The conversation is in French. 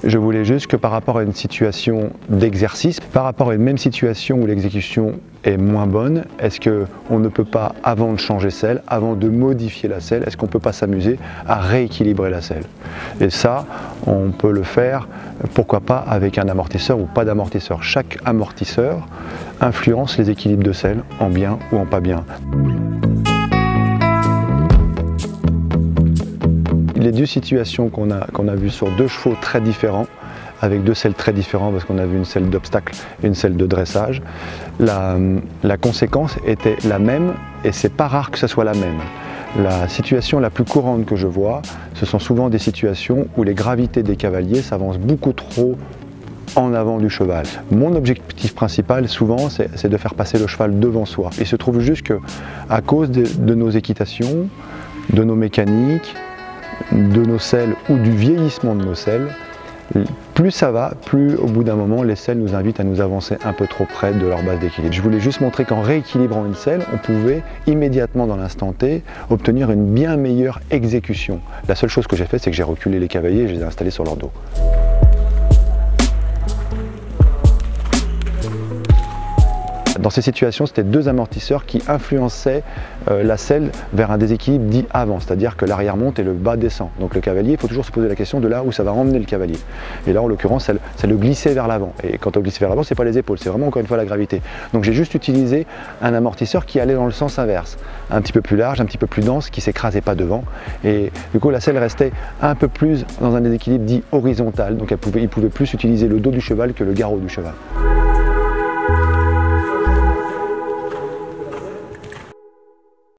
Je voulais juste que par rapport à une situation d'exercice, par rapport à une même situation où l'exécution est moins bonne, est-ce qu'on ne peut pas, avant de changer selle, avant de modifier la selle, est-ce qu'on ne peut pas s'amuser à rééquilibrer la selle? Et ça, on peut le faire, pourquoi pas, avec un amortisseur ou pas d'amortisseur. Chaque amortisseur influence les équilibres de selle, en bien ou en pas bien. Les deux situations qu'on a vues sur deux chevaux très différents, avec deux selles très différentes, parce qu'on a vu une selle d'obstacle et une selle de dressage, la conséquence était la même, et c'est pas rare que ce soit la même. La situation la plus courante que je vois, ce sont souvent des situations où les gravités des cavaliers s'avancent beaucoup trop en avant du cheval. Mon objectif principal, souvent, c'est de faire passer le cheval devant soi. Il se trouve juste qu'à cause de nos équitations, de nos mécaniques, de nos selles ou du vieillissement de nos selles, plus ça va, plus au bout d'un moment les selles nous invitent à nous avancer un peu trop près de leur base d'équilibre. Je voulais juste montrer qu'en rééquilibrant une selle, on pouvait immédiatement dans l'instant T obtenir une bien meilleure exécution. La seule chose que j'ai fait, c'est que j'ai reculé les cavaliers et je les ai installés sur leur dos. Dans ces situations, c'était deux amortisseurs qui influençaient la selle vers un déséquilibre dit avant, c'est-à-dire que l'arrière monte et le bas descend. Donc le cavalier, il faut toujours se poser la question de là où ça va emmener le cavalier. Et là, en l'occurrence, c'est le glisser vers l'avant. Et quand on glisse vers l'avant, c'est pas les épaules, c'est vraiment encore une fois la gravité. Donc j'ai juste utilisé un amortisseur qui allait dans le sens inverse, un petit peu plus large, un petit peu plus dense, qui s'écrasait pas devant. Et du coup, la selle restait un peu plus dans un déséquilibre dit horizontal. Donc il pouvait plus utiliser le dos du cheval que le garrot du cheval.